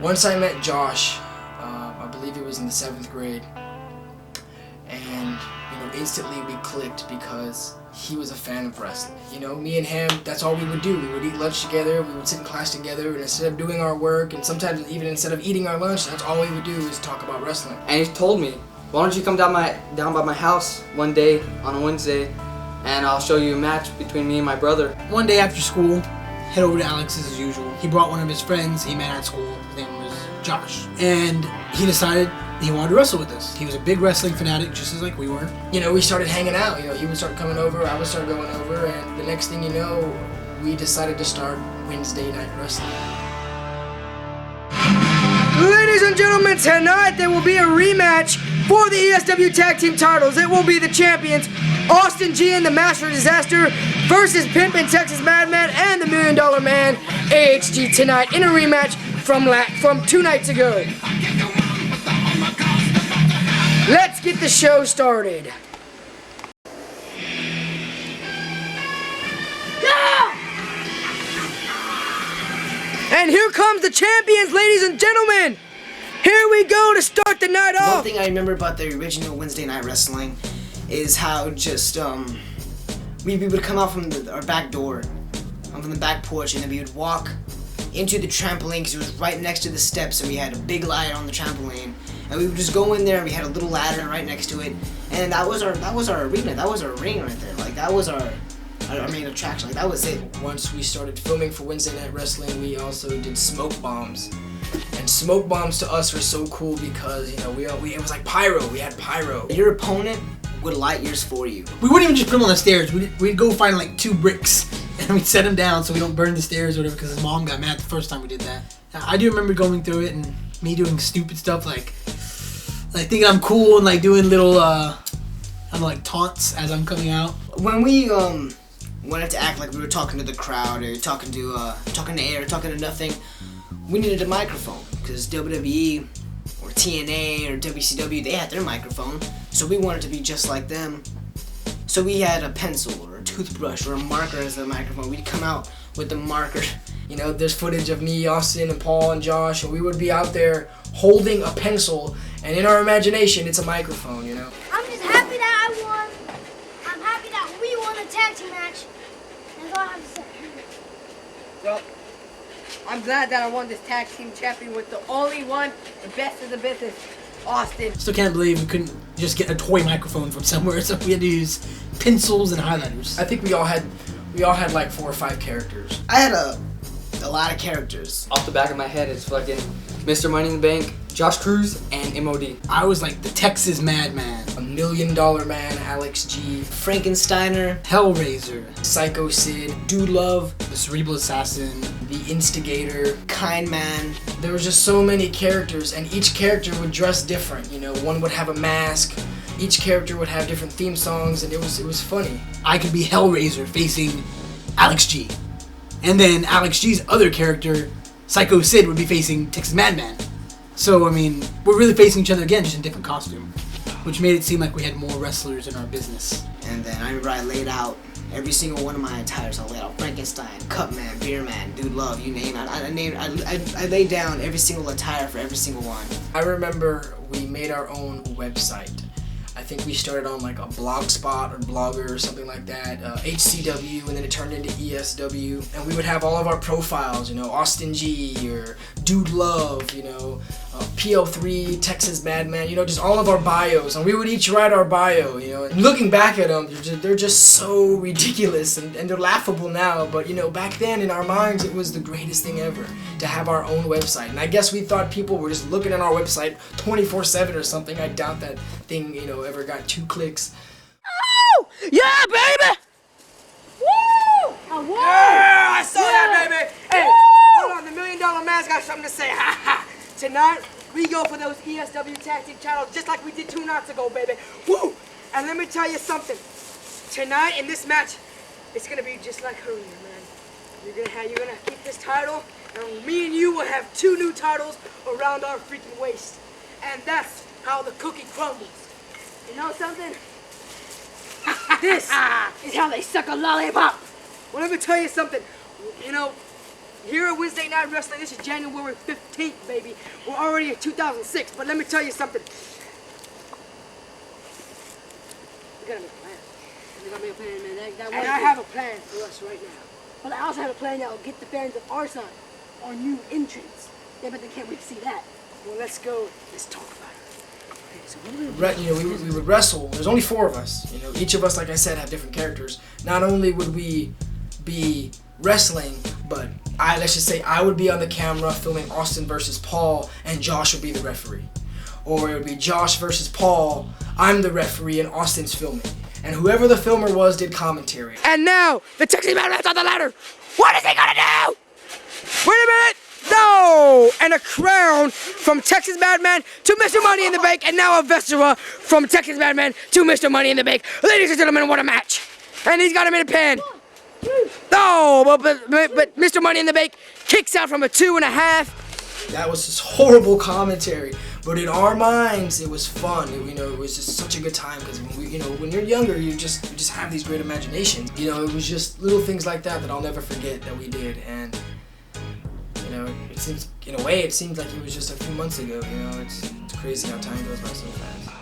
Once I met Josh, I believe it was in the 7th grade, and instantly we clicked because he was a fan of wrestling. Me and him, that's all we would do. We would eat lunch together, we would sit in class together, and instead of doing our work, and sometimes even instead of eating our lunch, that's all we would do is talk about wrestling. And he told me, why don't you come down by my house one day on a Wednesday, and I'll show you a match between me and my brother. One day after school, head over to Alex's as usual. He brought one of his friends he met at school. His name was Josh. And he decided he wanted to wrestle with us. He was a big wrestling fanatic, just as like we were. We started hanging out. He would start coming over, I would start going over, and the next thing you know, we decided to start Wednesday Night Wrestling. Ladies and gentlemen, tonight there will be a rematch for the ESW Tag Team titles. It will be the champions, Austen G and the Master of Disaster versus Pimpin' Texas Madman and the $1 Million Man, AHG, tonight in a rematch from 2 nights ago. Let's get the show started. And here comes the champions, ladies and gentlemen. Here we go to start the night off. One thing I remember about the original Wednesday Night Wrestling is how just we would come out from our back door, from the back porch, and then we would walk into the trampoline because it was right next to the steps, and we had a big ladder on the trampoline, and we would just go in there, and we had a little ladder right next to it, and that was our arena, that was our ring right there. Like that was our main attraction. Like that was it. Once we started filming for Wednesday Night Wrestling, we also did smoke bombs. And smoke bombs to us were so cool because it was like pyro. We had pyro. Your opponent would light yours for you. We wouldn't even just put them on the stairs. We'd go find like 2 bricks and we'd set them down so we don't burn the stairs or whatever, because his mom got mad the first time we did that. I do remember going through it and me doing stupid stuff like thinking I'm cool and like doing little like taunts as I'm coming out. When we wanted to act like we were talking to the crowd or talking to air, talking to nothing, we needed a microphone because WWE or TNA or WCW, they had their microphone, so we wanted to be just like them. So we had a pencil or a toothbrush or a marker as the microphone. We'd come out with the marker. There's footage of me, Austin, and Paul, and Josh, and we would be out there holding a pencil, and in our imagination, it's a microphone, I'm just happy that I won. I'm happy that we won the tag team match. That's all I have to say. Well, I'm glad that I won this tag team champion with the only one, the best of the business, Austin. Still can't believe we couldn't just get a toy microphone from somewhere, so we had to use pencils and highlighters. I think we all had like 4 or 5 characters. I had a lot of characters. Off the back of my head, it's fucking Mr. Money in the Bank, Josh Cruz, and MOD. I was like the Texas Madman, $1 Million Man, Alex G, Frankensteiner, Hellraiser, Psycho Sid, Dude Love, the Cerebral Assassin, the Instigator, Kind Man. There was just so many characters, and each character would dress different. One would have a mask. Each character would have different theme songs, and it was funny. I could be Hellraiser facing Alex G. And then Alex G's other character, Psycho Sid, would be facing Texas Madman. So, we're really facing each other again, just in different costume, which made it seem like we had more wrestlers in our business. And then I remember I laid out every single one of my attires. I laid out Frankenstein, Cupman, Beerman, Dude Love, you name it. I laid down every single attire for every single one. I remember we made our own website. I think we started on like a Blogspot or Blogger or something like that, HCW, and then it turned into ESW, and we would have all of our profiles, Austen G or Dude Love, PO3, Texas Madman, just all of our bios, and we would each write our bio, and looking back at them, they're just so ridiculous, and they're laughable now, but back then in our minds it was the greatest thing ever to have our own website, and I guess we thought people were just looking at our website 24/7 or something. I doubt that thing, ever got 2 clicks. Oh! Yeah, baby! Woo! I won! Yeah, I saw that, baby! Hey, hold on, the $1 Million Man's got something to say. Ha ha! Tonight, we go for those ESW Tag Team titles just like we did 2 nights ago, baby. Woo! And let me tell you something. Tonight, in this match, it's gonna be just like Harina, man. You're gonna keep this title, and me and you will have 2 new titles around our freaking waist. And that's how the cookie crumbles. You know something? This is how they suck a lollipop. Well, let me tell you something. here at Wednesday Night Wrestling, this is January 15th, baby. We're already in 2006, but let me tell you something. We gotta make a plan. We gotta make a plan, man. And I have a plan for us right now. But I also have a plan that will get the fans of our son our new entrance. Yeah, but they can't wait to see that. Well, let's go. Let's talk about it. Okay, so what do We would wrestle. There's only 4 of us. You know, each of us, like I said, have different characters. Not only would we be wrestling, but let's just say I would be on the camera filming Austen versus Paul, and Josh would be the referee. Or it would be Josh versus Paul, I'm the referee, and Austin's filming. And whoever the filmer was did commentary. And now, the Texas Madman's on the ladder. What is he gonna do? Wait a minute. No! And a crown from Texas Madman to Mr. Money in the Bank, and now a Vestura from Texas Madman to Mr. Money in the Bank. Ladies and gentlemen, what a match. And he's got him in a pin. No, but Mr. Money in the Bank kicks out from a 2.5. That was just horrible commentary. But in our minds, it was fun. It was just such a good time because when you're younger, you just have these great imaginations. It was just little things like that I'll never forget that we did. And it seems, in a way, it seems like it was just a few months ago. It's crazy how time goes by so fast.